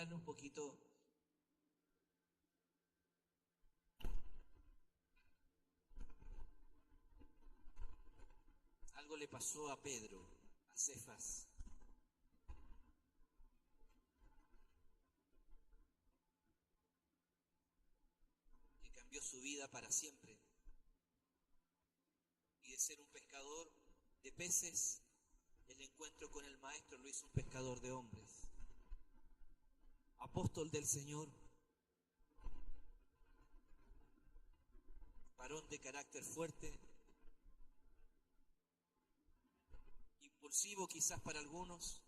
darle un poquito. Algo le pasó a Pedro, a Cefas. Que cambió su vida para siempre. Y de ser un pescador de peces, el encuentro con el Maestro lo hizo un pescador de hombres. Apóstol del Señor, varón de carácter fuerte, impulsivo quizás para algunos,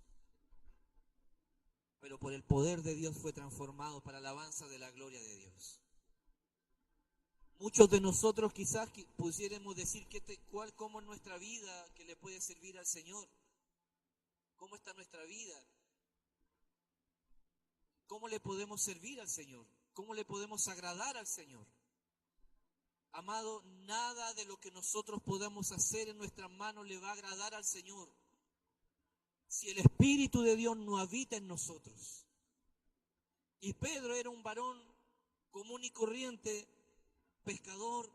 pero por el poder de Dios fue transformado para la alabanza de la gloria de Dios. Muchos de nosotros quizás pudiéramos decir cómo es nuestra vida que le puede servir al Señor. ¿Cómo está nuestra vida? ¿Cómo le podemos servir al Señor? ¿Cómo le podemos agradar al Señor? Amado, nada de lo que nosotros podamos hacer en nuestras manos le va a agradar al Señor si el Espíritu de Dios no habita en nosotros. Y Pedro era un varón común y corriente, pescador,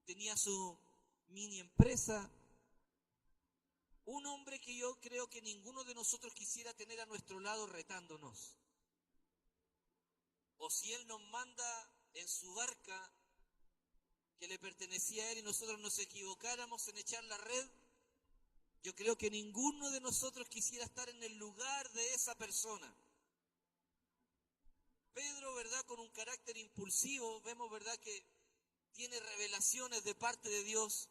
tenía su mini empresa, un hombre que yo creo que ninguno de nosotros quisiera tener a nuestro lado retándonos. O si Él nos manda en su barca que le pertenecía a Él y nosotros nos equivocáramos en echar la red, yo creo que ninguno de nosotros quisiera estar en el lugar de esa persona. Pedro, ¿verdad? Con un carácter impulsivo, vemos, ¿verdad?, que tiene revelaciones de parte de Dios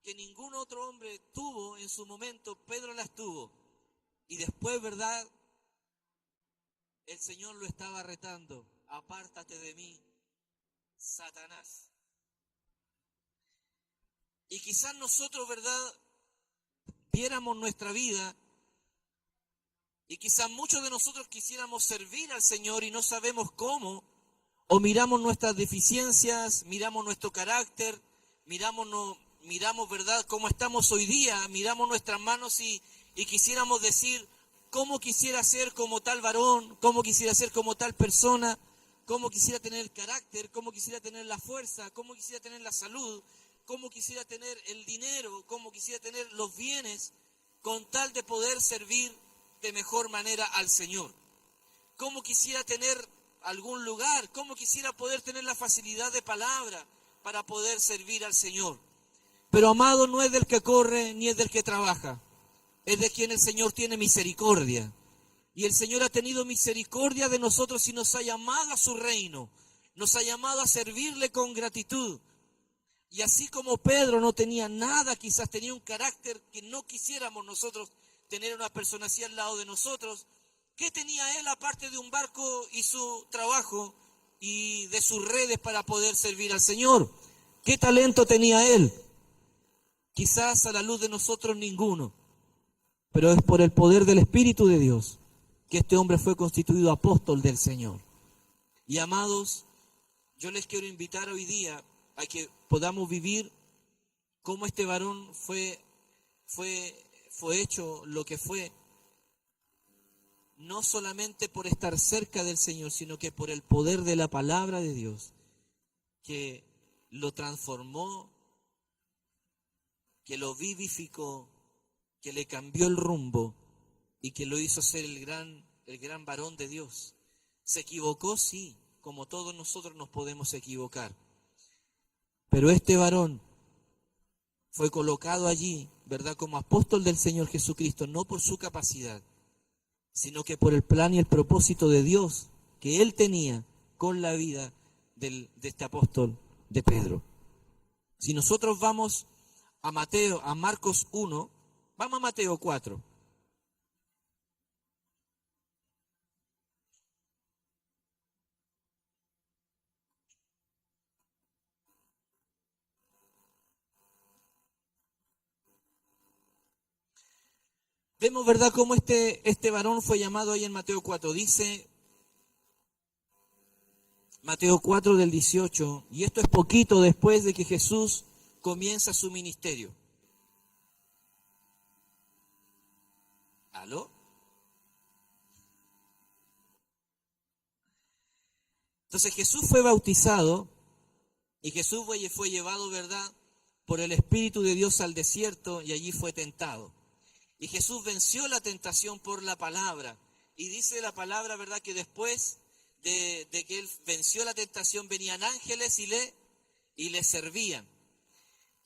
que ningún otro hombre tuvo en su momento. Pedro las tuvo. Y después, ¿verdad?, el Señor lo estaba retando. Apártate de mí, Satanás. Y quizás nosotros, ¿verdad?, viéramos nuestra vida y quizás muchos de nosotros quisiéramos servir al Señor y no sabemos cómo, o miramos nuestras deficiencias, miramos nuestro carácter, miramos, ¿verdad?, cómo estamos hoy día, miramos nuestras manos y quisiéramos decir, cómo quisiera ser como tal varón, cómo quisiera ser como tal persona, cómo quisiera tener el carácter, cómo quisiera tener la fuerza, cómo quisiera tener la salud, cómo quisiera tener el dinero, cómo quisiera tener los bienes, con tal de poder servir de mejor manera al Señor. Cómo quisiera tener algún lugar, cómo quisiera poder tener la facilidad de palabra para poder servir al Señor. Pero amado, no es del que corre ni es del que trabaja, es de quien el Señor tiene misericordia. Y el Señor ha tenido misericordia de nosotros y nos ha llamado a su reino, nos ha llamado a servirle con gratitud. Y así como Pedro no tenía nada, quizás tenía un carácter que no quisiéramos nosotros tener una persona así al lado de nosotros, ¿qué tenía él aparte de un barco y su trabajo y de sus redes para poder servir al Señor? ¿Qué talento tenía él? Quizás a la luz de nosotros ninguno, pero es por el poder del Espíritu de Dios que este hombre fue constituido apóstol del Señor. Y amados, yo les quiero invitar hoy día a que podamos vivir como este varón fue hecho lo que fue, no solamente por estar cerca del Señor, sino que por el poder de la palabra de Dios, que lo transformó, que lo vivificó, que le cambió el rumbo y que lo hizo ser el gran varón de Dios. ¿Se equivocó? Sí, como todos nosotros nos podemos equivocar. Pero este varón fue colocado allí, ¿verdad?, como apóstol del Señor Jesucristo, no por su capacidad, sino que por el plan y el propósito de Dios que él tenía con la vida de este apóstol de Pedro. Si nosotros vamos a Marcos 1, vamos a Mateo 4. Vemos, ¿verdad?, cómo este varón fue llamado ahí en Mateo 4. Dice Mateo 4 del 18, y esto es poquito después de que Jesús comienza su ministerio. ¿Aló? Entonces Jesús fue bautizado y Jesús fue llevado, ¿verdad?, por el Espíritu de Dios al desierto y allí fue tentado. Y Jesús venció la tentación por la palabra. Y dice la palabra, ¿verdad?, que después de que él venció la tentación venían ángeles y le servían.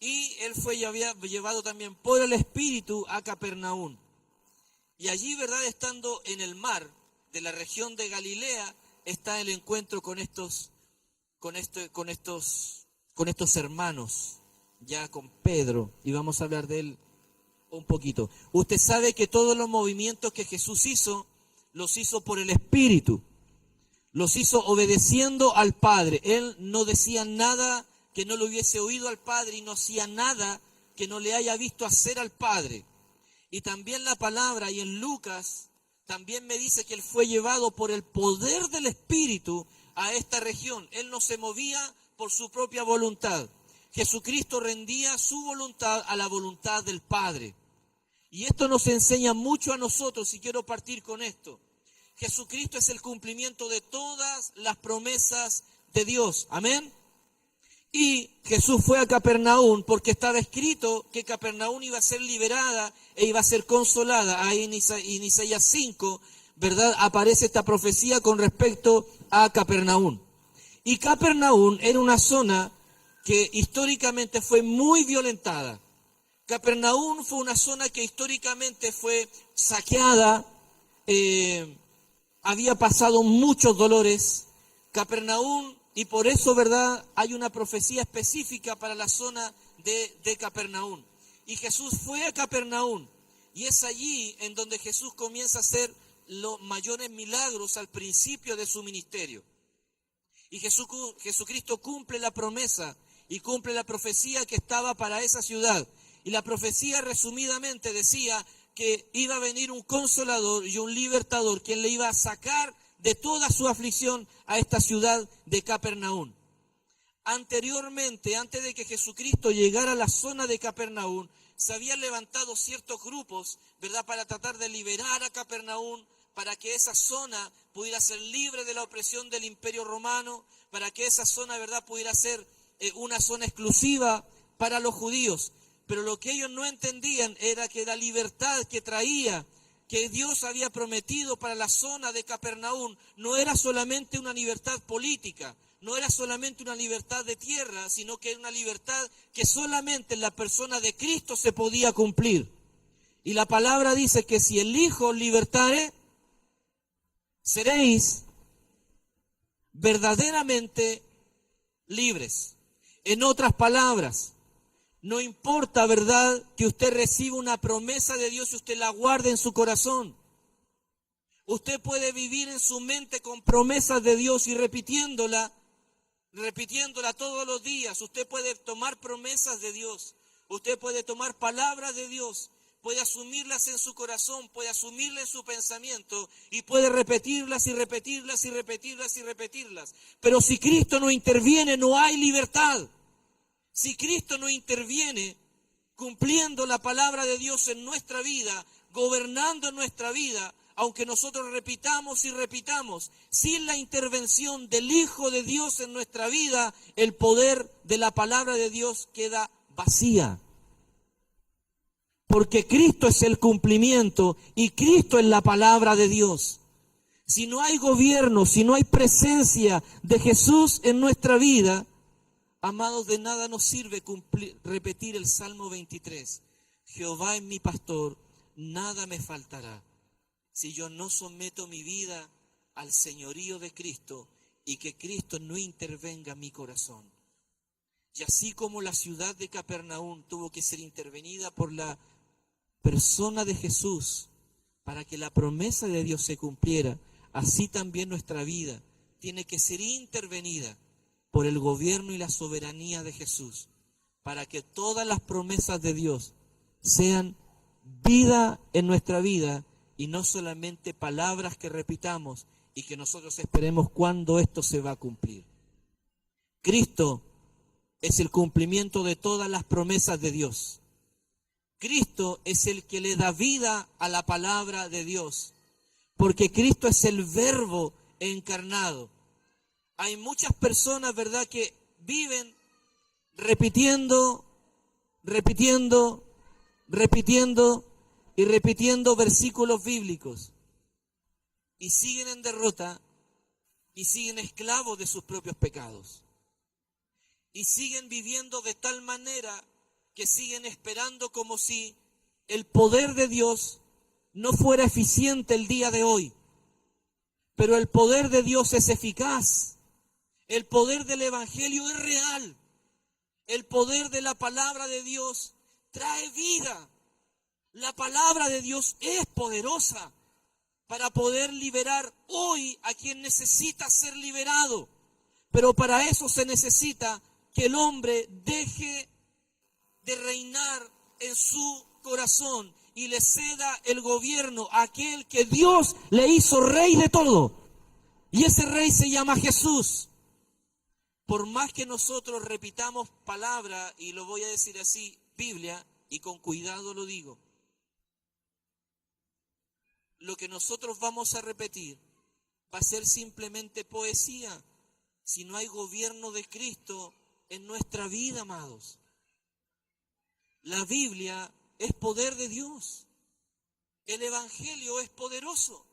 Y él fue llevado también por el Espíritu a Capernaum. Y allí, ¿verdad?, estando en el mar de la región de Galilea, está el encuentro con estos hermanos, ya con Pedro, y vamos a hablar de él un poquito. Usted sabe que todos los movimientos que Jesús hizo, los hizo por el Espíritu, los hizo obedeciendo al Padre. Él no decía nada que no le hubiese oído al Padre y no hacía nada que no le haya visto hacer al Padre. Y también la palabra, y en Lucas, también me dice que él fue llevado por el poder del Espíritu a esta región. Él no se movía por su propia voluntad. Jesucristo rendía su voluntad a la voluntad del Padre. Y esto nos enseña mucho a nosotros, y quiero partir con esto. Jesucristo es el cumplimiento de todas las promesas de Dios. Amén. Y Jesús fue a Capernaum porque estaba escrito que Capernaum iba a ser liberada e iba a ser consolada. Ahí en Isaías 5, ¿verdad?, aparece esta profecía con respecto a Capernaum. Y Capernaum era una zona que históricamente fue muy violentada. Capernaum fue una zona que históricamente fue saqueada, había pasado muchos dolores. Capernaum, y por eso, ¿verdad?, hay una profecía específica para la zona de Capernaum. Y Jesús fue a Capernaum, y es allí en donde Jesús comienza a hacer los mayores milagros al principio de su ministerio. Y Jesucristo cumple la promesa y cumple la profecía que estaba para esa ciudad. Y la profecía resumidamente decía que iba a venir un consolador y un libertador, quien le iba a sacar de toda su aflicción a esta ciudad de Capernaum. Anteriormente, antes de que Jesucristo llegara a la zona de Capernaum, se habían levantado ciertos grupos, ¿verdad?, para tratar de liberar a Capernaum, para que esa zona pudiera ser libre de la opresión del Imperio Romano, para que esa zona, ¿verdad?, pudiera ser una zona exclusiva para los judíos. Pero lo que ellos no entendían era que la libertad que traía, que Dios había prometido para la zona de Capernaum, no era solamente una libertad política, no era solamente una libertad de tierra, sino que era una libertad que solamente en la persona de Cristo se podía cumplir. Y la palabra dice que si el Hijo os libertare, seréis verdaderamente libres. En otras palabras, no importa, ¿verdad?, que usted reciba una promesa de Dios y usted la guarde en su corazón. Usted puede vivir en su mente con promesas de Dios y repitiéndola todos los días. Usted puede tomar promesas de Dios. Usted puede tomar palabras de Dios. Puede asumirlas en su corazón, puede asumirlas en su pensamiento y puede repetirlas y repetirlas y repetirlas y repetirlas. Pero si Cristo no interviene, no hay libertad. Si Cristo no interviene cumpliendo la palabra de Dios en nuestra vida, gobernando nuestra vida, aunque nosotros repitamos y repitamos, sin la intervención del Hijo de Dios en nuestra vida, el poder de la palabra de Dios queda vacía. Porque Cristo es el cumplimiento y Cristo es la palabra de Dios. Si no hay gobierno, si no hay presencia de Jesús en nuestra vida, amados, de nada nos sirve repetir el Salmo 23. Jehová es mi pastor, nada me faltará. Si yo no someto mi vida al señorío de Cristo y que Cristo no intervenga en mi corazón. Y así como la ciudad de Capernaum tuvo que ser intervenida por la persona de Jesús para que la promesa de Dios se cumpliera, así también nuestra vida tiene que ser intervenida por el gobierno y la soberanía de Jesús, para que todas las promesas de Dios sean vida en nuestra vida y no solamente palabras que repitamos y que nosotros esperemos cuándo esto se va a cumplir. Cristo es el cumplimiento de todas las promesas de Dios. Cristo es el que le da vida a la palabra de Dios, porque Cristo es el Verbo encarnado. hay muchas personas, ¿verdad?, que viven repitiendo y repitiendo versículos bíblicos. Y siguen en derrota y siguen esclavos de sus propios pecados. Y siguen viviendo de tal manera que siguen esperando como si el poder de Dios no fuera eficiente el día de hoy. Pero el poder de Dios es eficaz. El poder del Evangelio es real. El poder de la palabra de Dios trae vida. La palabra de Dios es poderosa para poder liberar hoy a quien necesita ser liberado. Pero para eso se necesita que el hombre deje de reinar en su corazón y le ceda el gobierno a aquel que Dios le hizo rey de todo. Y ese rey se llama Jesús. Por más que nosotros repitamos palabra, y lo voy a decir así, Biblia, y con cuidado lo digo, lo que nosotros vamos a repetir va a ser simplemente poesía si no hay gobierno de Cristo en nuestra vida, amados. La Biblia es poder de Dios. El Evangelio es poderoso.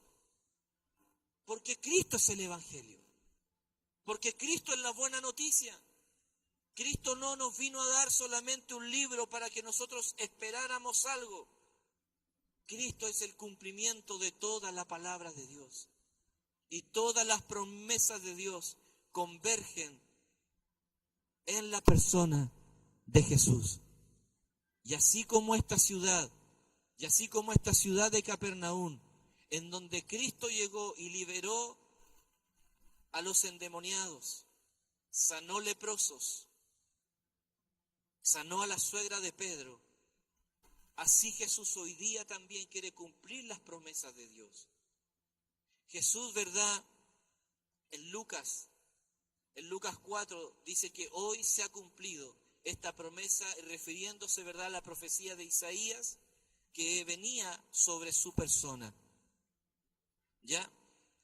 Porque Cristo es el Evangelio. Porque Cristo es la buena noticia. Cristo no nos vino a dar solamente un libro para que nosotros esperáramos algo. Cristo es el cumplimiento de toda la palabra de Dios. Y todas las promesas de Dios convergen en la persona de Jesús. Y así como esta ciudad de Capernaum, en donde Cristo llegó y liberó a los endemoniados, sanó leprosos, sanó a la suegra de Pedro, así Jesús hoy día también quiere cumplir las promesas de Dios. Jesús, ¿verdad? En Lucas 4 dice que hoy se ha cumplido esta promesa, refiriéndose, ¿verdad?, a la profecía de Isaías que venía sobre su persona. ¿Ya?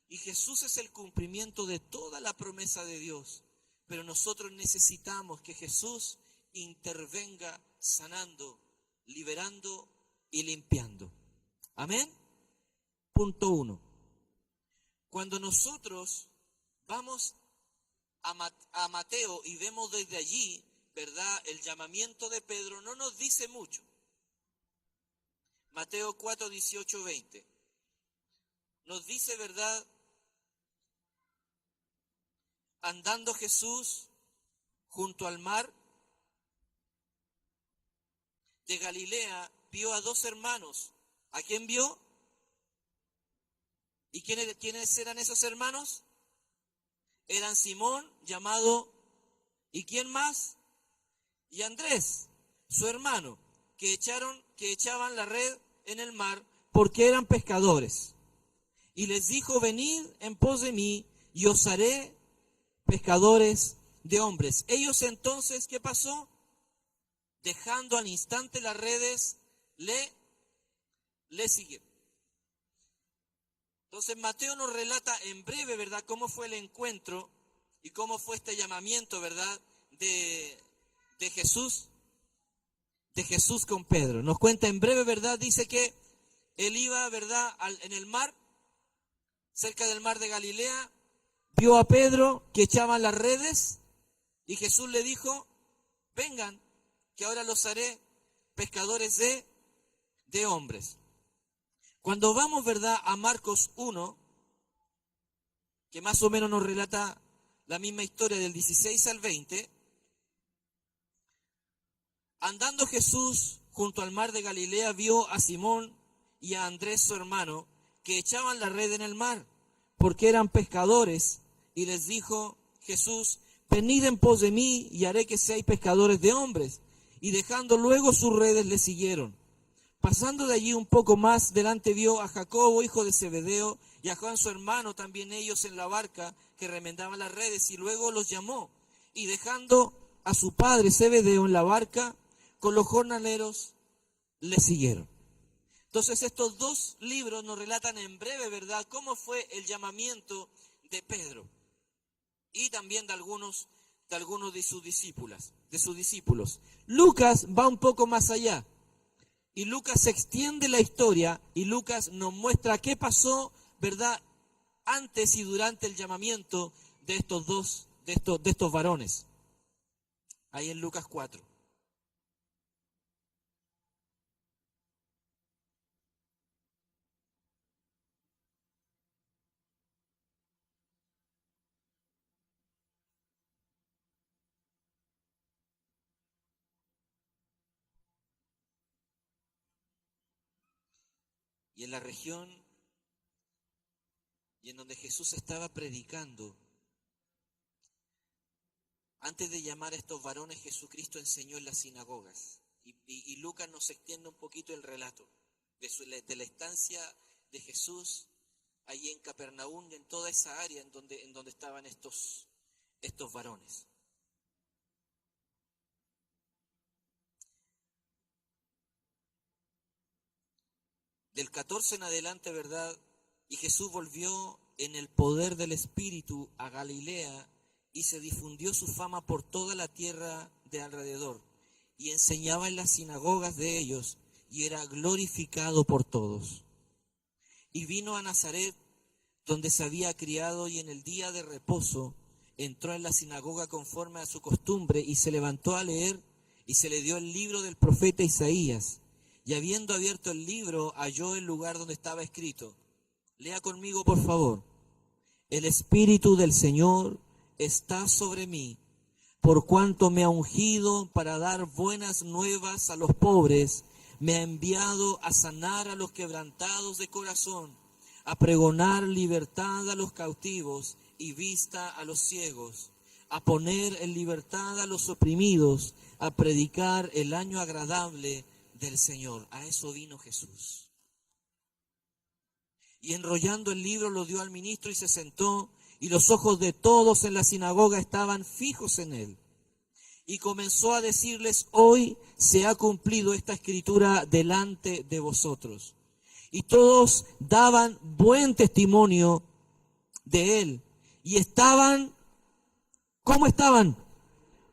Y Jesús es el cumplimiento de toda la promesa de Dios. Pero nosotros necesitamos que Jesús intervenga sanando, liberando y limpiando. ¿Amén? Punto 1. Cuando nosotros vamos a Mateo y vemos desde allí, ¿verdad?, el llamamiento de Pedro, no nos dice mucho. Mateo 4, 18, 20. Nos dice, ¿verdad?, andando Jesús junto al mar de Galilea, vio a dos hermanos. ¿A quién vio? ¿Y quiénes eran esos hermanos? Eran Simón, llamado, ¿y quién más? Y Andrés, su hermano, que echaban la red en el mar porque eran pescadores. Y les dijo, venid en pos de mí y os haré pescadores de hombres. Ellos entonces, ¿qué pasó? Dejando al instante las redes, le siguieron. Entonces Mateo nos relata en breve, ¿verdad?, cómo fue el encuentro y cómo fue este llamamiento, ¿verdad?, de Jesús con Pedro. Nos cuenta en breve, ¿verdad? Dice que él iba, ¿verdad?, en el mar, cerca del mar de Galilea, vio a Pedro que echaban las redes y Jesús le dijo, vengan, que ahora los haré pescadores de hombres. Cuando vamos, ¿verdad?, a Marcos 1, que más o menos nos relata la misma historia del 16 al 20, andando Jesús junto al mar de Galilea, vio a Simón y a Andrés su hermano, que echaban la red en el mar, porque eran pescadores, y les dijo Jesús, venid en pos de mí, y haré que seáis pescadores de hombres. Y dejando luego sus redes, le siguieron. Pasando de allí un poco más, delante vio a Jacobo, hijo de Zebedeo, y a Juan su hermano, también ellos en la barca, que remendaban las redes, y luego los llamó. Y dejando a su padre Zebedeo en la barca, con los jornaleros, le siguieron. Entonces estos dos libros nos relatan en breve, ¿verdad?, cómo fue el llamamiento de Pedro. y también de algunos de sus discípulos. Lucas va un poco más allá. Y Lucas extiende la historia y Lucas nos muestra qué pasó, ¿verdad?, antes y durante el llamamiento de estos varones. Ahí en Lucas 4. Y en la región y en donde Jesús estaba predicando, antes de llamar a estos varones, Jesucristo enseñó en las sinagogas. Y Lucas nos extiende un poquito el relato de la estancia de Jesús allí en Capernaum y en toda esa área en donde estaban estos varones. Del 14 en adelante, ¿verdad? Y Jesús volvió en el poder del Espíritu a Galilea y se difundió su fama por toda la tierra de alrededor. Y enseñaba en las sinagogas de ellos y era glorificado por todos. Y vino a Nazaret, donde se había criado, y en el día de reposo entró en la sinagoga conforme a su costumbre y se levantó a leer, y se le dio el libro del profeta Isaías. Y habiendo abierto el libro, halló el lugar donde estaba escrito. Lea conmigo, por favor. El Espíritu del Señor está sobre mí, por cuanto me ha ungido para dar buenas nuevas a los pobres, me ha enviado a sanar a los quebrantados de corazón, a pregonar libertad a los cautivos y vista a los ciegos, a poner en libertad a los oprimidos, a predicar el año agradable del Señor. A eso vino Jesús. Y enrollando el libro lo dio al ministro y se sentó, y los ojos de todos en la sinagoga estaban fijos en él. Y comenzó a decirles: hoy se ha cumplido esta escritura delante de vosotros. Y todos daban buen testimonio de él. Y estaban, ¿cómo estaban?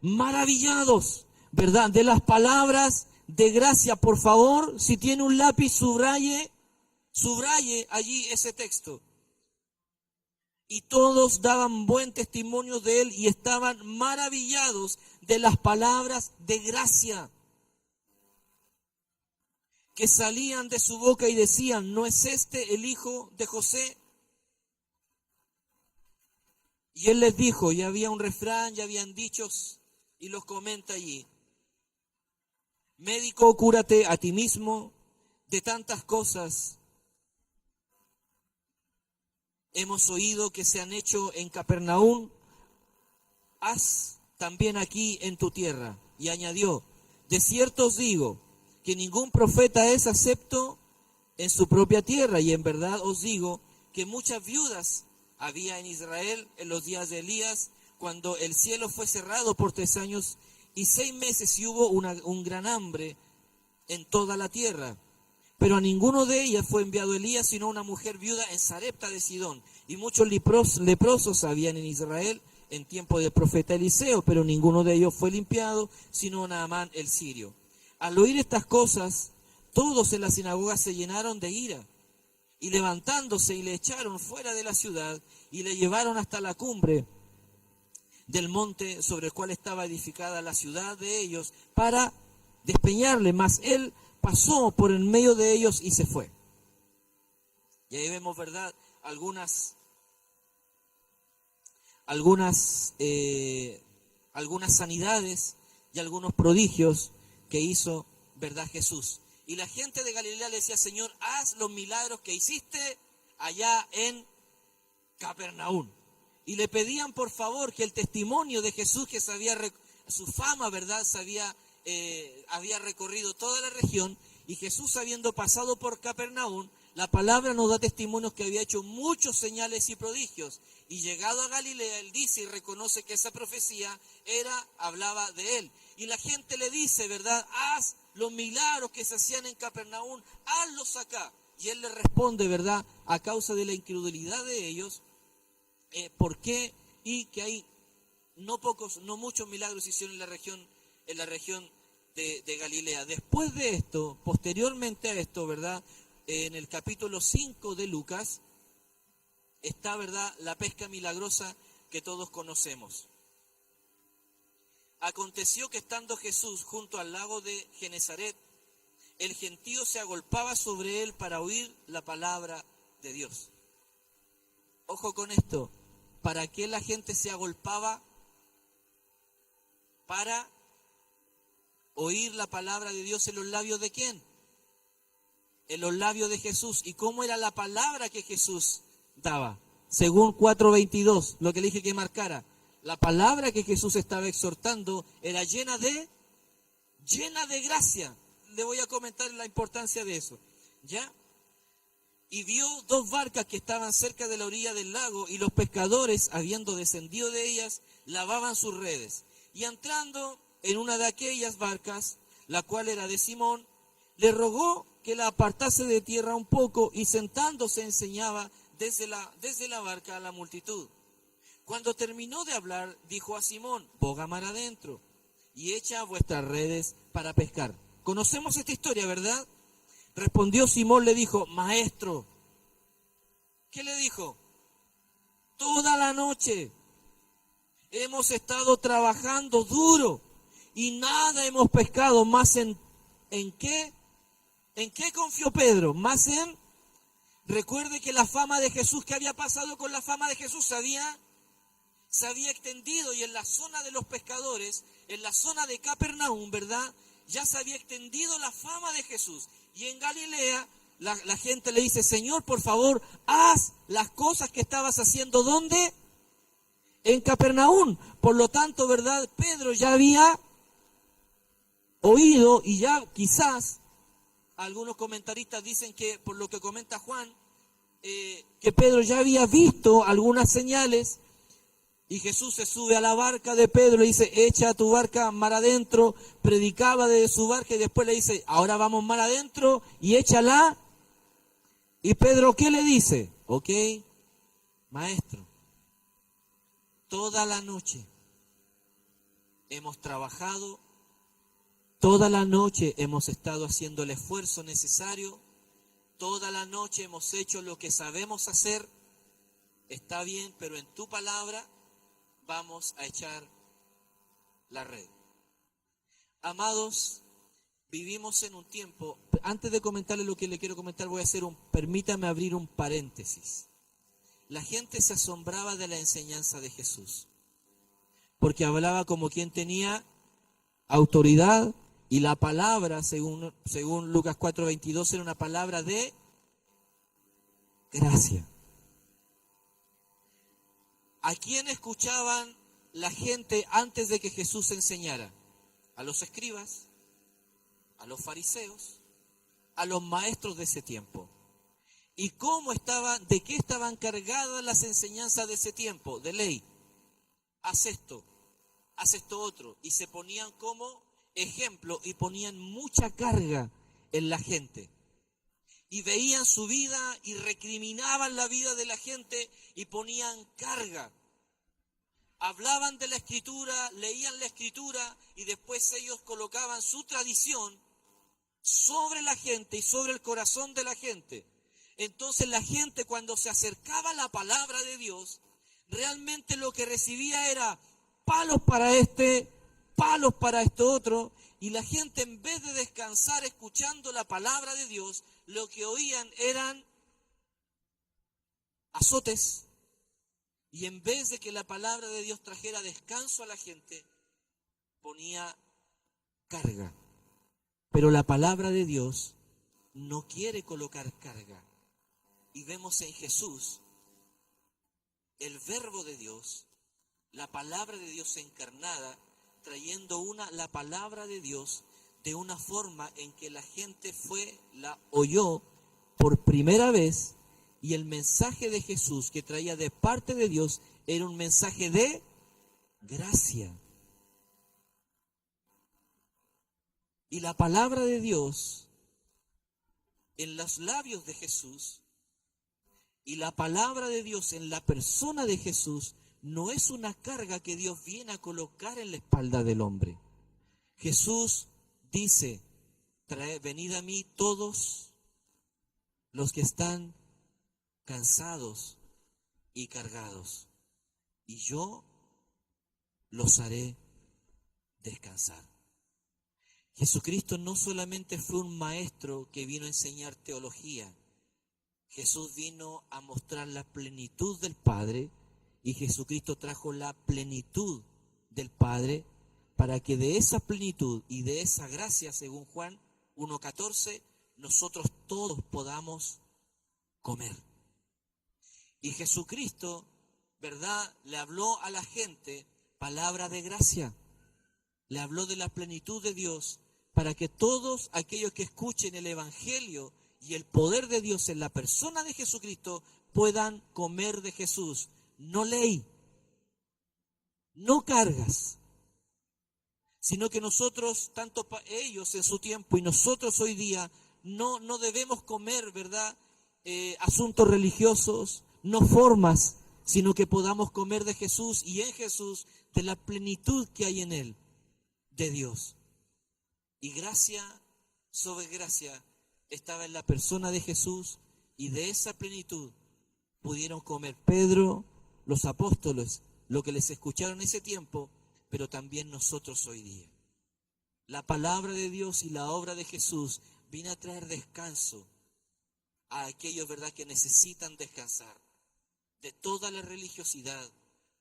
Maravillados, ¿verdad?, de las palabras de gracia. Por favor, si tiene un lápiz, subraye allí ese texto. Y todos daban buen testimonio de él y estaban maravillados de las palabras de gracia que salían de su boca y decían: ¿no es este el hijo de José? Y él les dijo, ya había un refrán, ya habían dichos, y los comenta allí: médico, cúrate a ti mismo, de tantas cosas hemos oído que se han hecho en Capernaum, haz también aquí en tu tierra. Y añadió: de cierto os digo que ningún profeta es acepto en su propia tierra, y en verdad os digo que muchas viudas había en Israel en los días de Elías, cuando el cielo fue cerrado por 3 años y 6 meses y hubo un gran hambre en toda la tierra. Pero a ninguno de ellas fue enviado Elías, sino una mujer viuda en Sarepta de Sidón. Y muchos leprosos habían en Israel en tiempo del profeta Eliseo, pero ninguno de ellos fue limpiado, sino Naamán el sirio. Al oír estas cosas, todos en la sinagoga se llenaron de ira, y levantándose y le echaron fuera de la ciudad, y le llevaron hasta la cumbre del monte sobre el cual estaba edificada la ciudad de ellos, para despeñarle. Mas él pasó por en medio de ellos y se fue. Y ahí vemos, ¿verdad?, algunas sanidades y algunos prodigios que hizo, ¿verdad?, Jesús. Y la gente de Galilea le decía: Señor, haz los milagros que hiciste allá en Capernaum. Y le pedían, por favor, que el testimonio de Jesús, que su fama, ¿verdad?, había recorrido toda la región, y Jesús, habiendo pasado por Capernaum, la palabra nos da testimonios que había hecho muchos señales y prodigios. Y llegado a Galilea, él dice y reconoce que esa profecía hablaba de él. Y la gente le dice, ¿verdad?, haz los milagros que se hacían en Capernaum, hazlos acá. Y él le responde, ¿verdad?, a causa de la incredulidad de ellos, ¿por qué y que hay no muchos milagros se hicieron en la región de Galilea. Después de esto, posteriormente a esto, ¿verdad? En el capítulo 5 de Lucas está, ¿verdad?, la pesca milagrosa que todos conocemos. Aconteció que estando Jesús junto al lago de Genesaret, el gentío se agolpaba sobre él para oír la palabra de Dios. Ojo con esto, ¿para qué la gente se agolpaba? Para oír la palabra de Dios en los labios de ¿quién? En los labios de Jesús. ¿Y cómo era la palabra que Jesús daba? Según 4:22, lo que le dije que marcara. La palabra que Jesús estaba exhortando era llena de gracia. Le voy a comentar la importancia de eso. ¿Ya? Y vio 2 barcas que estaban cerca de la orilla del lago, y los pescadores, habiendo descendido de ellas, lavaban sus redes. Y entrando en una de aquellas barcas, la cual era de Simón, le rogó que la apartase de tierra un poco, y sentándose enseñaba desde la barca a la multitud. Cuando terminó de hablar, dijo a Simón: boga mar adentro y echa vuestras redes para pescar. Conocemos esta historia, ¿verdad? Respondió Simón, le dijo: maestro. ¿Qué le dijo? Toda la noche hemos estado trabajando duro y nada hemos pescado. Más ¿en qué? ¿En qué confió Pedro? Más en... Recuerde que la fama de Jesús, ¿qué había pasado con la fama de Jesús? Se había extendido, y en la zona de los pescadores, en la zona de Capernaum, ¿verdad? Ya se había extendido la fama de Jesús. Y en Galilea la gente le dice: Señor, por favor, haz las cosas que estabas haciendo. ¿Dónde? En Capernaum. Por lo tanto, ¿verdad? Pedro ya había oído, y ya quizás algunos comentaristas dicen que, por lo que comenta Juan, que Pedro ya había visto algunas señales. Y Jesús se sube a la barca de Pedro, le dice: echa tu barca mar adentro. Predicaba desde su barca, y después le dice: ahora vamos mar adentro y échala. Y Pedro, ¿qué le dice? Ok, maestro, toda la noche hemos trabajado, toda la noche hemos estado haciendo el esfuerzo necesario, toda la noche hemos hecho lo que sabemos hacer. Está bien, pero en tu palabra vamos a echar la red. Amados, vivimos en un tiempo... Antes de comentarle lo que le quiero comentar, permítame abrir un paréntesis. La gente se asombraba de la enseñanza de Jesús, porque hablaba como quien tenía autoridad, y la palabra, según Lucas 4:22, era una palabra de gracia. ¿A quién escuchaban la gente antes de que Jesús enseñara? A los escribas, a los fariseos, a los maestros de ese tiempo. ¿Y de qué estaban cargadas las enseñanzas de ese tiempo? De ley. Haz esto otro. Y se ponían como ejemplo y ponían mucha carga en la gente. Y veían su vida y recriminaban la vida de la gente y ponían carga. Hablaban de la Escritura, leían la Escritura, y después ellos colocaban su tradición sobre la gente y sobre el corazón de la gente. Entonces la gente, cuando se acercaba a la palabra de Dios, realmente lo que recibía era palos para palos para esto otro, y la gente, en vez de descansar escuchando la palabra de Dios, lo que oían eran azotes. Y en vez de que la palabra de Dios trajera descanso a la gente, ponía carga. Pero la palabra de Dios no quiere colocar carga. Y vemos en Jesús el verbo de Dios, la palabra de Dios encarnada, trayendo la palabra de Dios de una forma en que la gente la oyó por primera vez, y el mensaje de Jesús que traía de parte de Dios era un mensaje de gracia. Y la palabra de Dios en los labios de Jesús, y la palabra de Dios en la persona de Jesús, no es una carga que Dios viene a colocar en la espalda del hombre. Jesús dice, venid a mí todos los que están cansados y cargados, y yo los haré descansar. Jesucristo no solamente fue un maestro que vino a enseñar teología, Jesús vino a mostrar la plenitud del Padre, y Jesucristo trajo la plenitud del Padre para que de esa plenitud y de esa gracia, según Juan 1:14, nosotros todos podamos comer. Y Jesucristo, ¿verdad?, le habló a la gente palabra de gracia, le habló de la plenitud de Dios, para que todos aquellos que escuchen el Evangelio y el poder de Dios en la persona de Jesucristo puedan comer de Jesús. No ley, no cargas, sino que nosotros, tanto ellos en su tiempo y nosotros hoy día, no debemos comer, ¿verdad?, asuntos religiosos, no formas, sino que podamos comer de Jesús y en Jesús de la plenitud que hay en Él, de Dios. Y gracia sobre gracia estaba en la persona de Jesús, y de esa plenitud pudieron comer Pedro, los apóstoles, lo que les escucharon en ese tiempo, pero también nosotros hoy día. La palabra de Dios y la obra de Jesús viene a traer descanso a aquellos, ¿verdad?, que necesitan descansar de toda la religiosidad,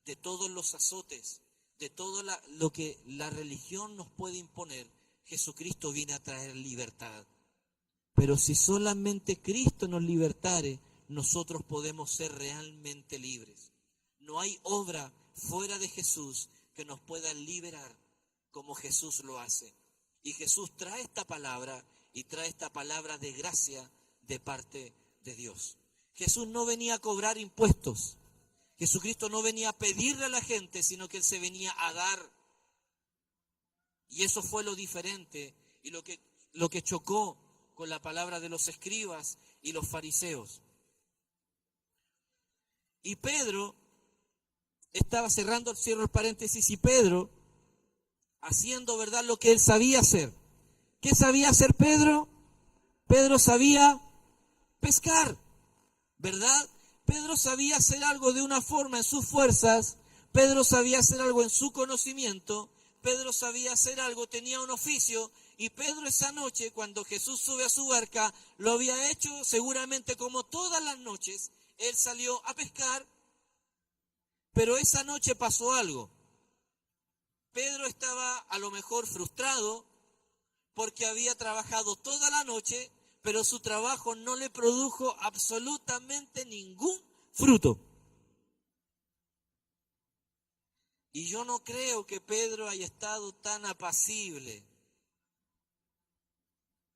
de todos los azotes, de todo lo que la religión nos puede imponer. Jesucristo viene a traer libertad. Pero si solamente Cristo nos libertare, nosotros podemos ser realmente libres. No hay obra fuera de Jesús que nos pueda liberar como Jesús lo hace. Y Jesús trae esta palabra, y trae esta palabra de gracia de parte de Dios. Jesús no venía a cobrar impuestos. Jesucristo no venía a pedirle a la gente, sino que Él se venía a dar. Y eso fue lo diferente y lo que chocó con la palabra de los escribas y los fariseos. Y Pedro, cierro el paréntesis, y Pedro, haciendo, ¿verdad?, lo que él sabía hacer. ¿Qué sabía hacer Pedro? Pedro sabía pescar, ¿verdad? Pedro sabía hacer algo de una forma en sus fuerzas, Pedro sabía hacer algo en su conocimiento, Pedro sabía hacer algo, tenía un oficio, y Pedro esa noche, cuando Jesús sube a su barca, lo había hecho seguramente como todas las noches. Él salió a pescar, pero esa noche pasó algo. Pedro estaba a lo mejor frustrado porque había trabajado toda la noche, pero su trabajo no le produjo absolutamente ningún fruto. Y yo no creo que Pedro haya estado tan apacible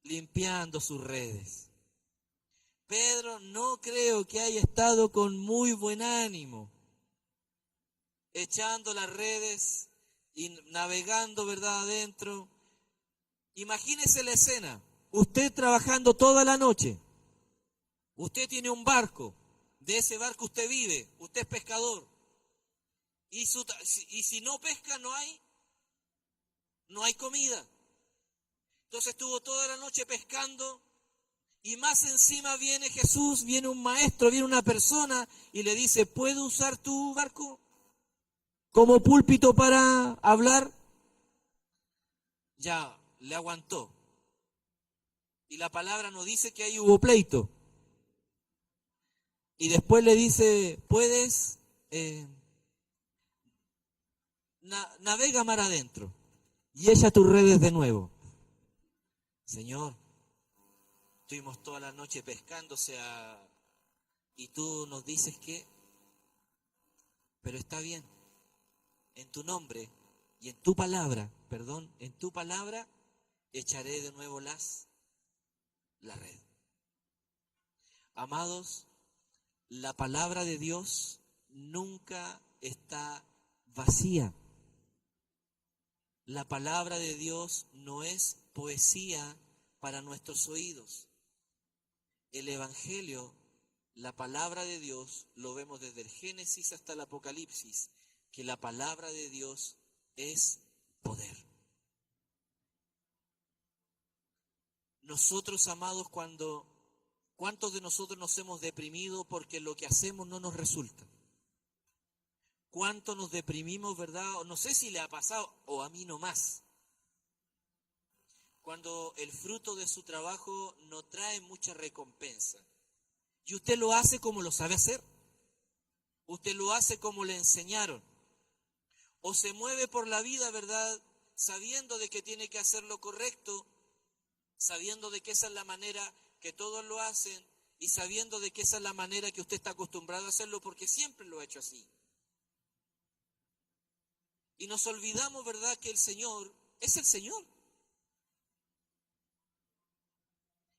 limpiando sus redes. Pedro no creo que haya estado con muy buen ánimo echando las redes y navegando, ¿verdad?, adentro. Imagínese la escena, usted trabajando toda la noche, usted tiene un barco, de ese barco usted vive, usted es pescador, y si no pesca no hay comida. Entonces estuvo toda la noche pescando, y más encima viene Jesús, viene un maestro, viene una persona y le dice, ¿puedo usar tu barco como púlpito para hablar? Ya, le aguantó. Y la palabra nos dice que ahí hubo pleito. Y después le dice, puedes, navega mar adentro y echa tus redes de nuevo. Señor, estuvimos toda la noche pescando, y tú nos dices que, pero está bien, en tu nombre y en tu palabra, en tu palabra echaré de nuevo la red. Amados, la palabra de Dios nunca está vacía. La palabra de Dios no es poesía para nuestros oídos. El Evangelio La palabra de Dios, lo vemos desde el Génesis hasta el Apocalipsis, que la palabra de Dios es poder. Nosotros, amados, ¿cuántos de nosotros nos hemos deprimido porque lo que hacemos no nos resulta? ¿Cuánto nos deprimimos, verdad? O no sé si le ha pasado, o a mí no más. Cuando el fruto de su trabajo no trae mucha recompensa. Y usted lo hace como lo sabe hacer. Usted lo hace como le enseñaron. O se mueve por la vida, ¿verdad? Sabiendo de que tiene que hacer lo correcto, sabiendo de que esa es la manera que todos lo hacen y sabiendo de que esa es la manera que usted está acostumbrado a hacerlo porque siempre lo ha hecho así. Y nos olvidamos, ¿verdad?, que el Señor es el Señor.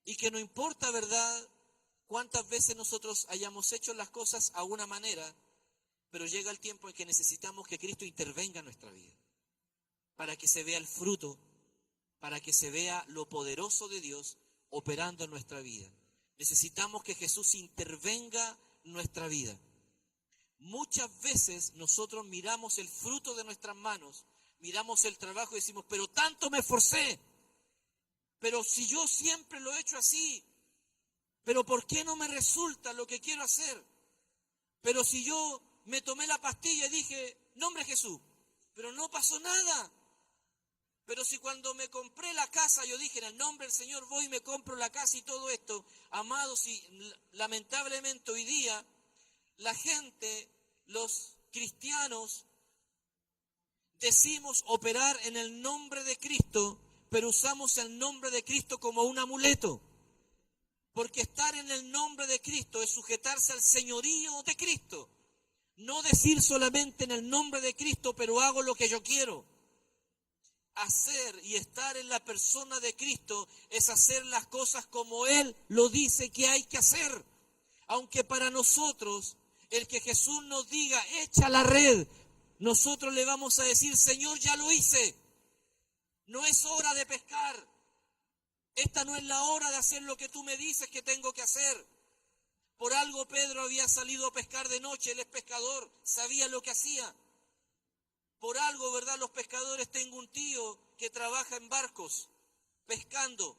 Y que no importa, ¿verdad?, cuántas veces nosotros hayamos hecho las cosas a una manera, pero llega el tiempo en que necesitamos que Cristo intervenga en nuestra vida, para que se vea el fruto, para que se vea lo poderoso de Dios operando en nuestra vida. Necesitamos que Jesús intervenga en nuestra vida. Muchas veces nosotros miramos el fruto de nuestras manos, miramos el trabajo y decimos, pero tanto me esforcé, pero si yo siempre lo he hecho así, pero ¿por qué no me resulta lo que quiero hacer? Pero si yo me tomé la pastilla y dije, nombre Jesús, pero no pasó nada. Pero si cuando me compré la casa yo dije, en el nombre del Señor voy y me compro la casa y todo esto, amados, y lamentablemente hoy día la gente, los cristianos, decimos operar en el nombre de Cristo, pero usamos el nombre de Cristo como un amuleto. Porque estar en el nombre de Cristo es sujetarse al señorío de Cristo. No decir solamente en el nombre de Cristo, pero hago lo que yo quiero. Hacer y estar en la persona de Cristo es hacer las cosas como Él lo dice que hay que hacer. Aunque para nosotros, el que Jesús nos diga, echa la red, nosotros le vamos a decir, Señor, ya lo hice. No es hora de pescar. Esta no es la hora de hacer lo que tú me dices que tengo que hacer. Por algo Pedro había salido a pescar de noche, él es pescador, sabía lo que hacía. Por algo, ¿verdad? Los pescadores, tengo un tío que trabaja en barcos, pescando.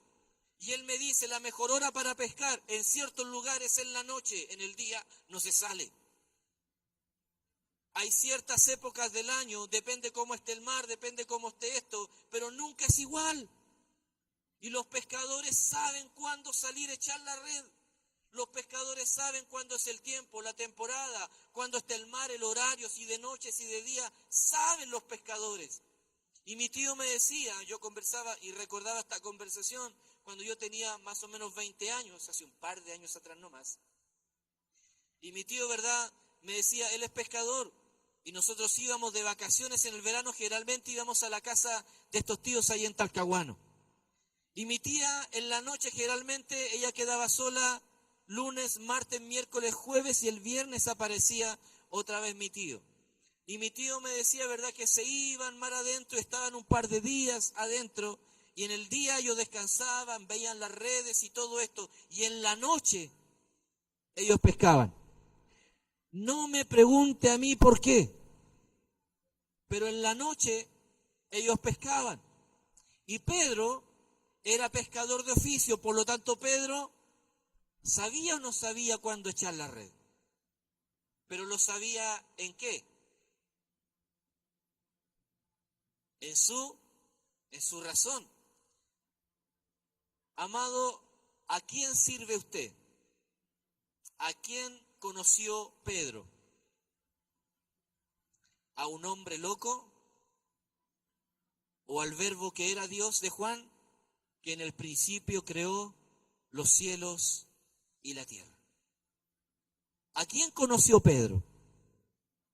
Y él me dice, la mejor hora para pescar en ciertos lugares es en la noche, en el día no se sale. Hay ciertas épocas del año, depende cómo esté el mar, depende cómo esté esto, pero nunca es igual. Y los pescadores saben cuándo salir a echar la red. Los pescadores saben cuándo es el tiempo, la temporada, cuándo está el mar, el horario, si de noche, si de día, saben los pescadores. Y mi tío me decía, yo conversaba y recordaba esta conversación cuando yo tenía más o menos 20 años, hace un par de años atrás nomás. Y mi tío, ¿verdad?, me decía, él es pescador. Y nosotros íbamos de vacaciones en el verano, generalmente íbamos a la casa de estos tíos ahí en Talcahuano. Y mi tía en la noche generalmente ella quedaba sola lunes, martes, miércoles, jueves y el viernes aparecía otra vez mi tío. Y mi tío me decía, ¿verdad?, que se iban mar adentro, estaban un par de días adentro y en el día ellos descansaban, veían las redes y todo esto y en la noche ellos pescaban. No me pregunte a mí por qué, pero en la noche ellos pescaban. Y Pedro era pescador de oficio, por lo tanto Pedro sabía o no sabía cuándo echar la red. Pero lo sabía en qué. En su razón. Amado, ¿a quién sirve usted? ¿A quién conoció Pedro? ¿A un hombre loco? ¿O al verbo que era Dios de Juan, que en el principio creó los cielos y la tierra? ¿A quién conoció Pedro?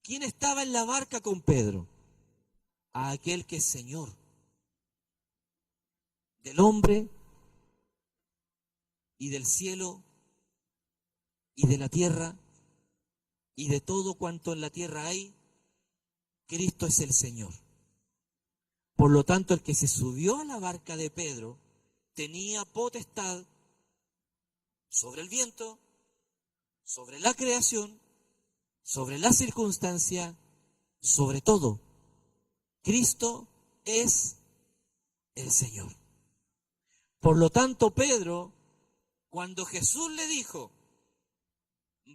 ¿Quién estaba en la barca con Pedro? A aquel que es Señor del hombre y del cielo y de la tierra y de todo cuanto en la tierra hay. Cristo es el Señor. Por lo tanto, el que se subió a la barca de Pedro tenía potestad sobre el viento, sobre la creación, sobre la circunstancia, sobre todo. Cristo es el Señor. Por lo tanto, Pedro, cuando Jesús le dijo,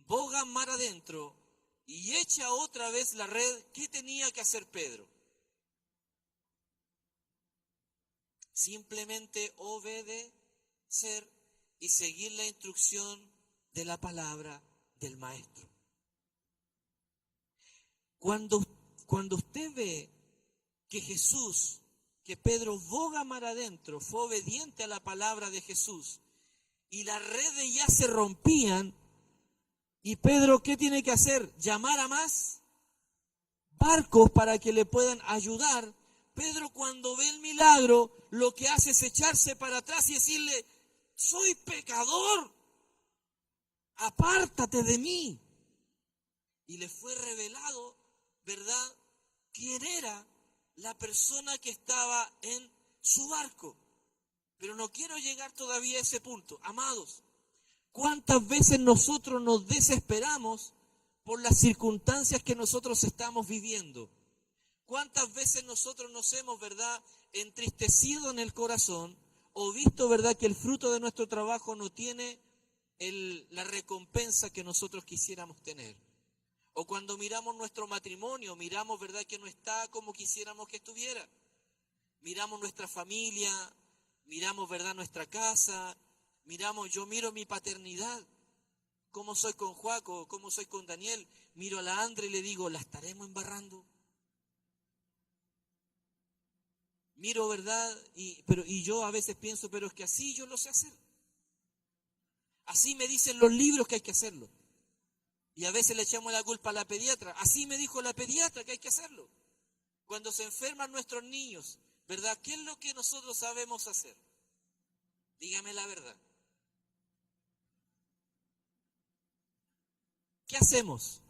boga mar adentro y echa otra vez la red, ¿qué tenía que hacer Pedro? Simplemente obedecer y seguir la instrucción de la palabra del Maestro. Cuando usted ve que Jesús, que Pedro boga mar adentro, fue obediente a la palabra de Jesús, y las redes ya se rompían, y Pedro, ¿qué tiene que hacer? Llamar a más barcos para que le puedan ayudar. Pedro, cuando ve el milagro, lo que hace es echarse para atrás y decirle, soy pecador, apártate de mí. Y le fue revelado, ¿verdad?, quién era la persona que estaba en su barco. Pero no quiero llegar todavía a ese punto. Amados, ¿cuántas veces nosotros nos desesperamos por las circunstancias que nosotros estamos viviendo? ¿Cuántas veces nosotros nos hemos, ¿verdad?, entristecido en el corazón o visto, ¿verdad?, que el fruto de nuestro trabajo no tiene la recompensa que nosotros quisiéramos tener? O cuando miramos nuestro matrimonio, miramos, ¿verdad?, que no está como quisiéramos que estuviera. Miramos nuestra familia, miramos, ¿verdad?, nuestra casa, yo miro mi paternidad, cómo soy con Joaco, cómo soy con Daniel, miro a la Andre y le digo, ¿la estaremos embarrando? Miro, ¿verdad? Y yo a veces pienso, pero es que así yo lo sé hacer. Así me dicen los libros que hay que hacerlo. Y a veces le echamos la culpa a la pediatra. Así me dijo la pediatra que hay que hacerlo. Cuando se enferman nuestros niños, ¿verdad? ¿Qué es lo que nosotros sabemos hacer? Dígame la verdad. ¿Qué hacemos?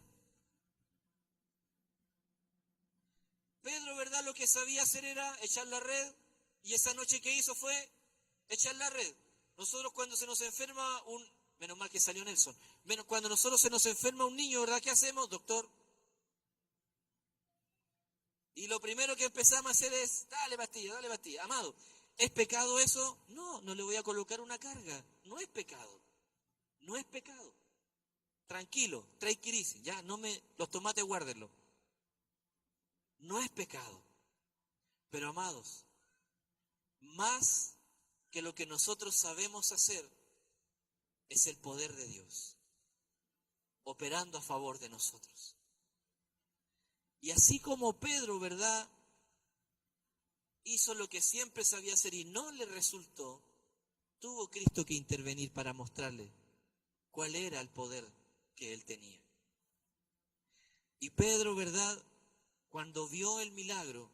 Pedro, ¿verdad? Lo que sabía hacer era echar la red, y esa noche que hizo fue echar la red. Nosotros cuando se nos enferma menos mal que salió Nelson, cuando nosotros se nos enferma un niño, ¿verdad? ¿Qué hacemos, doctor? Y lo primero que empezamos a hacer es, dale pastilla. Amado, ¿es pecado eso? No, no le voy a colocar una carga. No es pecado. No es pecado. Tranquilo, trae crisis, ya, los tomates guárdenlos. No es pecado. Pero amados, más que lo que nosotros sabemos hacer, es el poder de Dios, operando a favor de nosotros. Y así como Pedro, ¿verdad?, hizo lo que siempre sabía hacer y no le resultó, tuvo Cristo que intervenir para mostrarle cuál era el poder que él tenía. Y Pedro, ¿verdad?, cuando vio el milagro,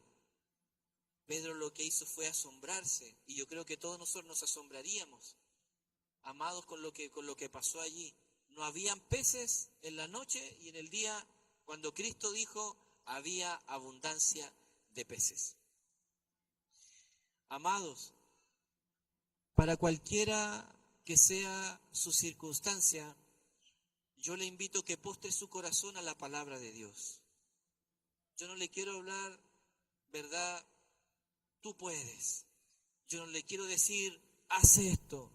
Pedro lo que hizo fue asombrarse, y yo creo que todos nosotros nos asombraríamos, amados, con lo que pasó allí. No habían peces en la noche, y en el día, cuando Cristo dijo, había abundancia de peces. Amados, para cualquiera que sea su circunstancia, yo le invito a que postre su corazón a la palabra de Dios. Yo no le quiero hablar, ¿verdad?, tú puedes. Yo no le quiero decir, haz esto,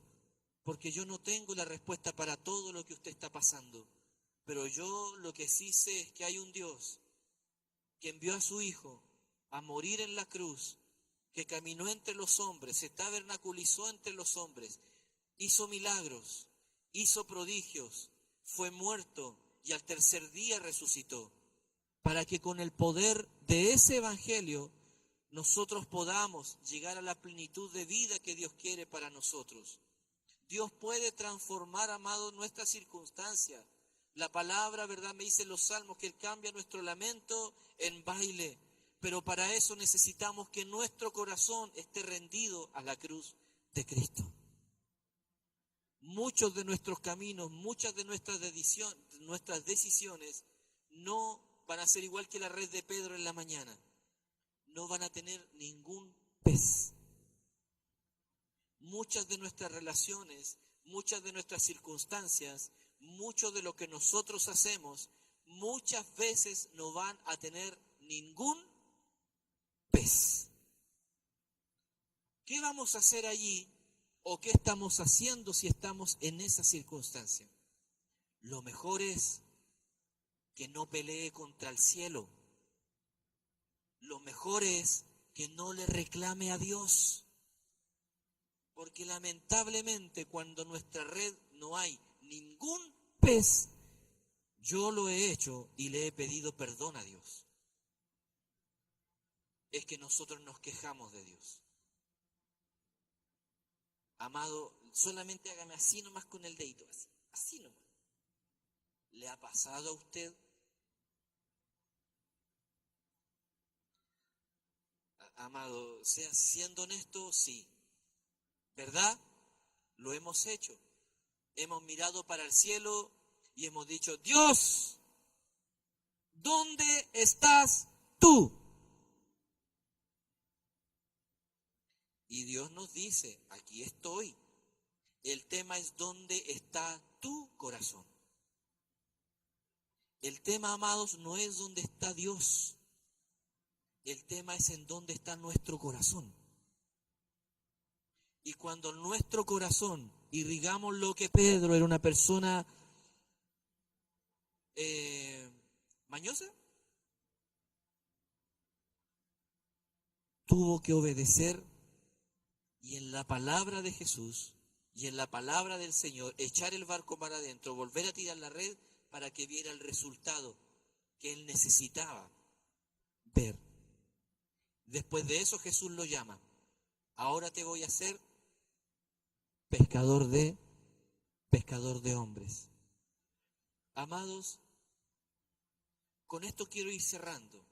porque yo no tengo la respuesta para todo lo que usted está pasando. Pero yo lo que sí sé es que hay un Dios que envió a su Hijo a morir en la cruz, que caminó entre los hombres, se tabernaculizó entre los hombres, hizo milagros, hizo prodigios, fue muerto y al tercer día resucitó, para que con el poder de ese evangelio nosotros podamos llegar a la plenitud de vida que Dios quiere para nosotros. Dios puede transformar, amado, nuestras circunstancias. La palabra, ¿verdad?, me dice en los salmos que Él cambia nuestro lamento en baile. Pero para eso necesitamos que nuestro corazón esté rendido a la cruz de Cristo. Muchos de nuestros caminos, muchas de nuestras decisiones no van a ser igual que la red de Pedro en la mañana. No van a tener ningún pez. Muchas de nuestras relaciones, muchas de nuestras circunstancias, mucho de lo que nosotros hacemos muchas veces no van a tener ningún pez. ¿Qué vamos a hacer allí o qué estamos haciendo si estamos en esa circunstancia? Lo mejor es que no pelee contra el cielo. Lo mejor es que no le reclame a Dios. Porque lamentablemente cuando en nuestra red no hay ningún pez, yo lo he hecho y le he pedido perdón a Dios. Es que nosotros nos quejamos de Dios. Amado, solamente hágame así nomás con el dedito, así nomás. ¿Le ha pasado a usted? Amado, siendo honesto, sí. ¿Verdad? Lo hemos hecho. Hemos mirado para el cielo y hemos dicho, Dios, ¿dónde estás tú? Y Dios nos dice, aquí estoy. El tema es dónde está tu corazón. El tema, amados, no es dónde está Dios. El tema es en dónde está nuestro corazón. Y cuando nuestro corazón irrigamos lo que Pedro era una persona mañosa, tuvo que obedecer y en la palabra de Jesús y en la palabra del Señor echar el barco para adentro, volver a tirar la red para que viera el resultado que él necesitaba ver. Después de eso Jesús lo llama. Ahora te voy a hacer pescador de hombres. Amados, con esto quiero ir cerrando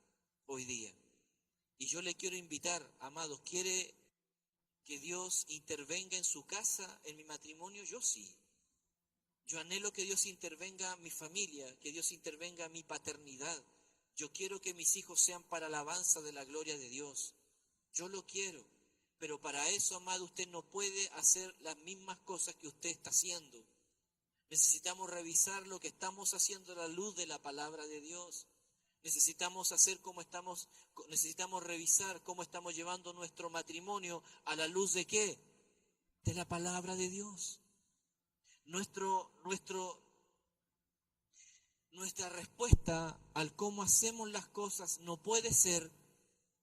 hoy día. Y yo le quiero invitar, amados, ¿quiere que Dios intervenga en su casa, en mi matrimonio? Yo sí. Yo anhelo que Dios intervenga en mi familia, que Dios intervenga en mi paternidad. Yo quiero que mis hijos sean para alabanza de la gloria de Dios. Yo lo quiero. Pero para eso, amado, usted no puede hacer las mismas cosas que usted está haciendo. Necesitamos revisar lo que estamos haciendo a la luz de la palabra de Dios. Necesitamos revisar cómo estamos llevando nuestro matrimonio a la luz de ¿qué? De la palabra de Dios. Nuestra respuesta al cómo hacemos las cosas no puede ser,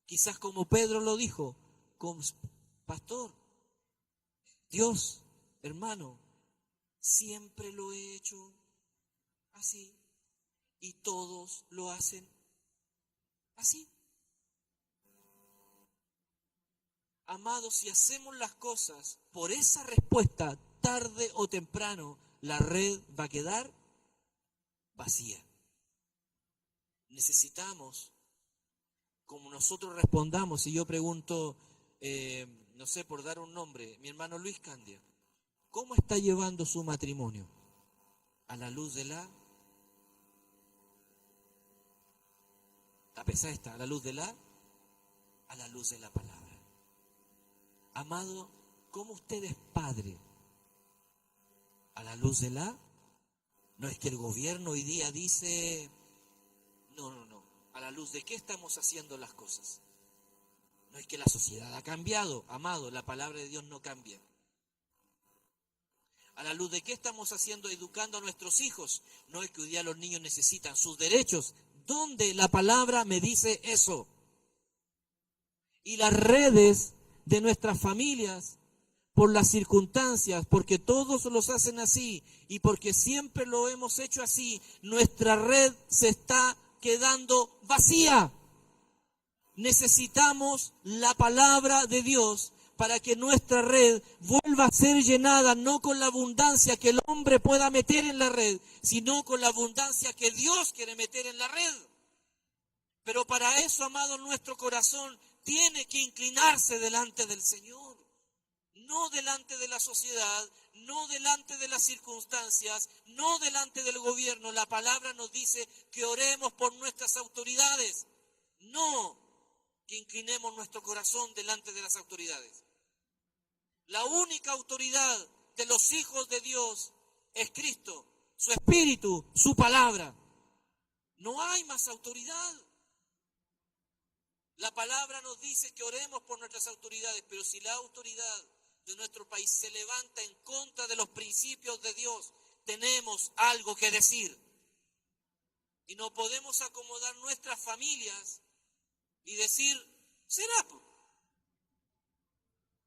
quizás como Pedro lo dijo, pastor, Dios, hermano, siempre lo he hecho así y todos lo hacen así. Amados, si hacemos las cosas por esa respuesta, tarde o temprano, la red va a quedar vacía. Necesitamos, como nosotros respondamos, si yo pregunto, no sé, por dar un nombre, mi hermano Luis Candia, ¿cómo está llevando su matrimonio? A la luz de la... A pesar está, a la luz de la palabra. Amado, ¿cómo usted es padre? A la luz de la... No es que el gobierno hoy día dice... No. ¿A la luz de qué estamos haciendo las cosas? No es que la sociedad ha cambiado, amado, la palabra de Dios no cambia. ¿A la luz de qué estamos haciendo, educando a nuestros hijos? No es que hoy día los niños necesitan sus derechos. ¿Dónde la palabra me dice eso? Y las redes de nuestras familias, por las circunstancias, porque todos los hacen así y porque siempre lo hemos hecho así, nuestra red se está quedando vacía. Necesitamos la palabra de Dios para que nuestra red vuelva a ser llenada, no con la abundancia que el hombre pueda meter en la red, sino con la abundancia que Dios quiere meter en la red. Pero para eso, amado, nuestro corazón tiene que inclinarse delante del Señor, no delante de la sociedad, no delante de las circunstancias, no delante del gobierno. La palabra nos dice que oremos por nuestras autoridades, no que inclinemos nuestro corazón delante de las autoridades. La única autoridad de los hijos de Dios es Cristo. su espíritu, su palabra. No hay más autoridad. La palabra nos dice que oremos por nuestras autoridades, pero si la autoridad de nuestro país se levanta en contra de los principios de Dios, tenemos algo que decir. Y no podemos acomodar nuestras familias y decir, será.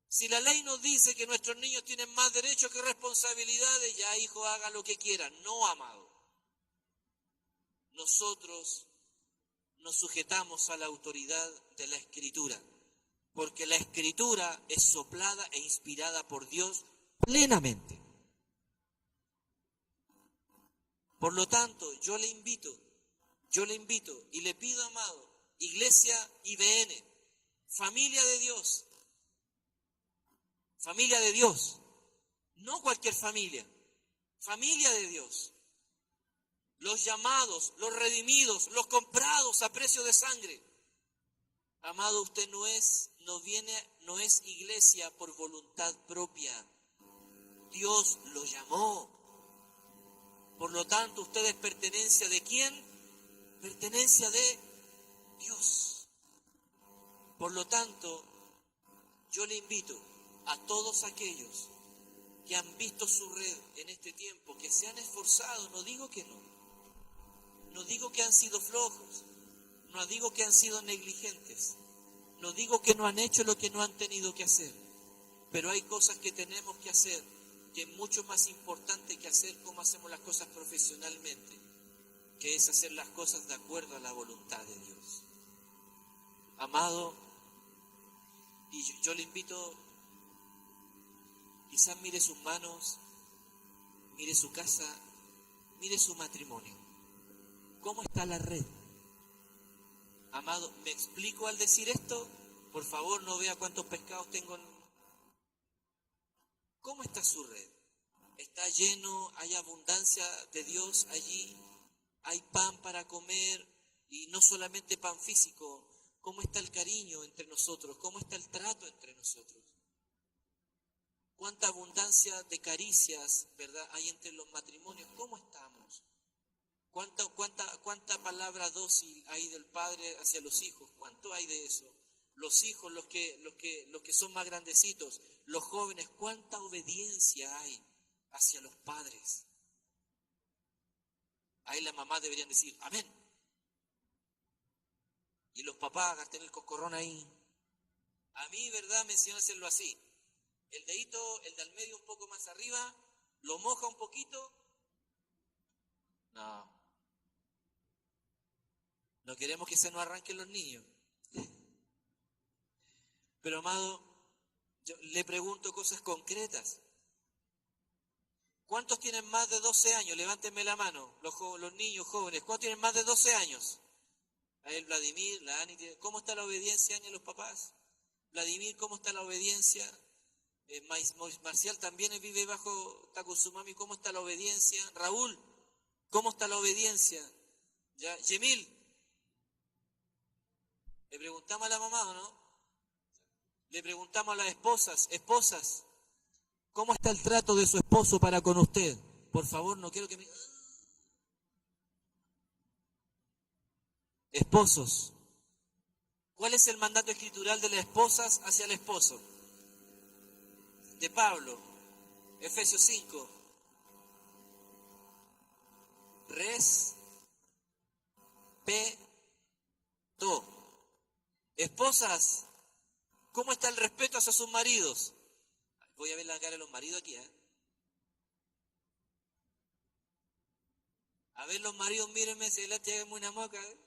Si la ley nos dice que nuestros niños tienen más derechos que responsabilidades, ya hijo, haga lo que quiera. No, amado. Nosotros nos sujetamos a la autoridad de la Escritura, porque la Escritura es soplada e inspirada por Dios plenamente. Por lo tanto, yo le invito y le pido, amado, Iglesia IBN, familia de Dios, no cualquier familia, familia de Dios, los llamados, los redimidos, los comprados a precio de sangre. Amado, usted no es iglesia por voluntad propia. Dios lo llamó. Por lo tanto, usted es pertenencia ¿de quién? Pertenencia de Dios. Por lo tanto, yo le invito a todos aquellos que han visto su red en este tiempo, que se han esforzado, no digo que no digo que han sido flojos, no digo que han sido negligentes, no digo que no han hecho lo que no han tenido que hacer, pero hay cosas que tenemos que hacer, que es mucho más importante que hacer como hacemos las cosas profesionalmente, que es hacer las cosas de acuerdo a la voluntad de Dios. Amado, y yo le invito, quizás mire sus manos, mire su casa, mire su matrimonio. ¿Cómo está la red? Amado, ¿me explico al decir esto? Por favor, no vea cuántos pescados tengo. ¿Cómo está su red? ¿Está lleno? ¿Hay abundancia de Dios allí? ¿Hay pan para comer? Y no solamente pan físico. ¿Cómo está el cariño entre nosotros? ¿Cómo está el trato entre nosotros? ¿Cuánta abundancia de caricias, verdad, hay entre los matrimonios? ¿Cómo estamos? ¿Cuánta palabra dócil hay del padre hacia los hijos? ¿Cuánto hay de eso? Los hijos, los que son más grandecitos, los jóvenes, ¿cuánta obediencia hay hacia los padres? Ahí las mamás deberían decir, amén. Y los papás gastan el coscorrón ahí. A mí, verdad, me enseñaron a hacerlo así. El dedito, el del medio un poco más arriba, lo moja un poquito. No queremos que se nos arranquen los niños. Pero, amado, yo le pregunto cosas concretas. ¿Cuántos tienen más de 12 años? Levántenme la mano, los niños jóvenes. ¿Cuántos tienen más de 12 años? A él, Vladimir, la Ani, ¿cómo está la obediencia, Ani, a los papás? Vladimir, ¿cómo está la obediencia? Marcial también vive está con su mami, ¿cómo está la obediencia? Raúl, ¿cómo está la obediencia? ¿Ya? Yemil, le preguntamos a la mamá, ¿o no? Le preguntamos a las esposas, ¿cómo está el trato de su esposo para con usted? Por favor, no quiero que me... Esposos, ¿cuál es el mandato escritural de las esposas hacia el esposo? De Pablo, Efesios 5. Respeto. Esposas, ¿cómo está el respeto hacia sus maridos? Voy a ver la cara de los maridos aquí, ¿eh? A ver los maridos, mírenme, si la tienen una moca, ¿eh?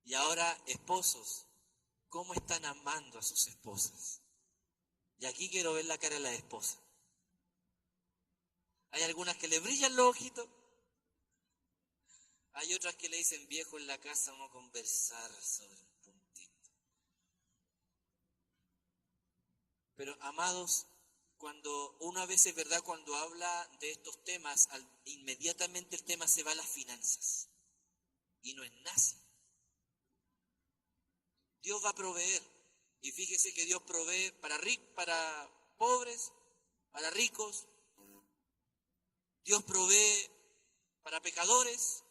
Y ahora, esposos, ¿cómo están amando a sus esposas? Y aquí quiero ver la cara de la esposa. Hay algunas que le brillan los ojitos. Hay otras que le dicen, viejo, en la casa vamos a conversar sobre un puntito. Pero, amados, cuando una vez es verdad, cuando habla de estos temas, inmediatamente el tema se va a las finanzas. Y no es nazi. Dios va a proveer. Y fíjese que Dios provee para pobres, para ricos, Dios provee para pecadores,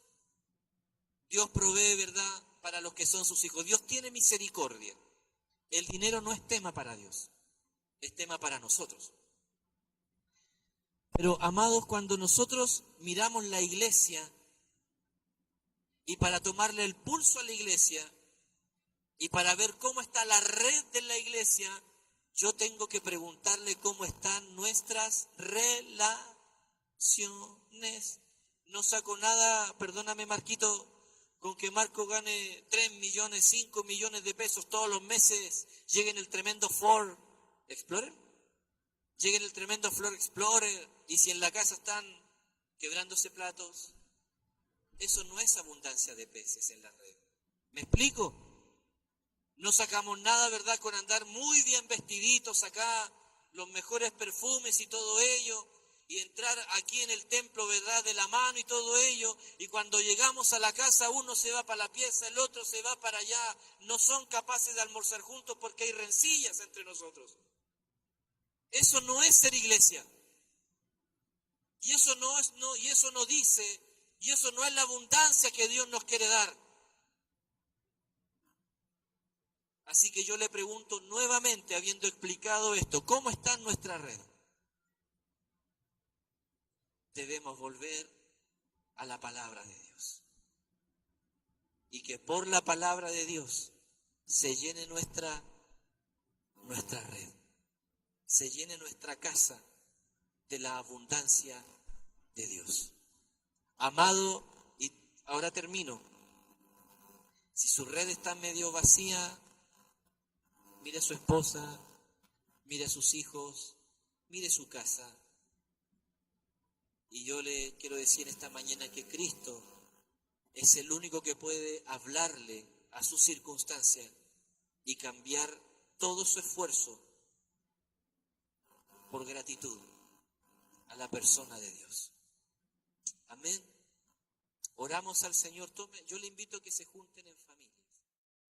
Dios provee, ¿verdad?, para los que son sus hijos. Dios tiene misericordia. El dinero no es tema para Dios, es tema para nosotros. Pero, amados, cuando nosotros miramos la iglesia y para tomarle el pulso a la iglesia y para ver cómo está la red de la iglesia, yo tengo que preguntarle cómo están nuestras relaciones. No saco nada, perdóname Marquito, con que Marco gane 3 millones, 5 millones de pesos todos los meses, llegue en el tremendo Ford Explorer, llegue en el tremendo Ford Explorer, y si en la casa están quebrándose platos, eso no es abundancia de peces en la red. ¿Me explico? No sacamos nada, ¿verdad?, con andar muy bien vestiditos acá, los mejores perfumes y todo ello, y entrar aquí en el templo, ¿verdad?, de la mano y todo ello, y cuando llegamos a la casa uno se va para la pieza, el otro se va para allá, no son capaces de almorzar juntos porque hay rencillas entre nosotros. Eso no es ser iglesia. Y eso no es la abundancia que Dios nos quiere dar. Así que yo le pregunto nuevamente, habiendo explicado esto, ¿cómo está nuestra red? Debemos volver a la palabra de Dios. Y que por la palabra de Dios se llene nuestra red, se llene nuestra casa de la abundancia de Dios. Amado, y ahora termino, si su red está medio vacía, mire a su esposa, mire a sus hijos, mire su casa. Y yo le quiero decir esta mañana que Cristo es el único que puede hablarle a su circunstancia y cambiar todo su esfuerzo por gratitud a la persona de Dios. Amén. Oramos al Señor. Yo le invito a que se junten en familia.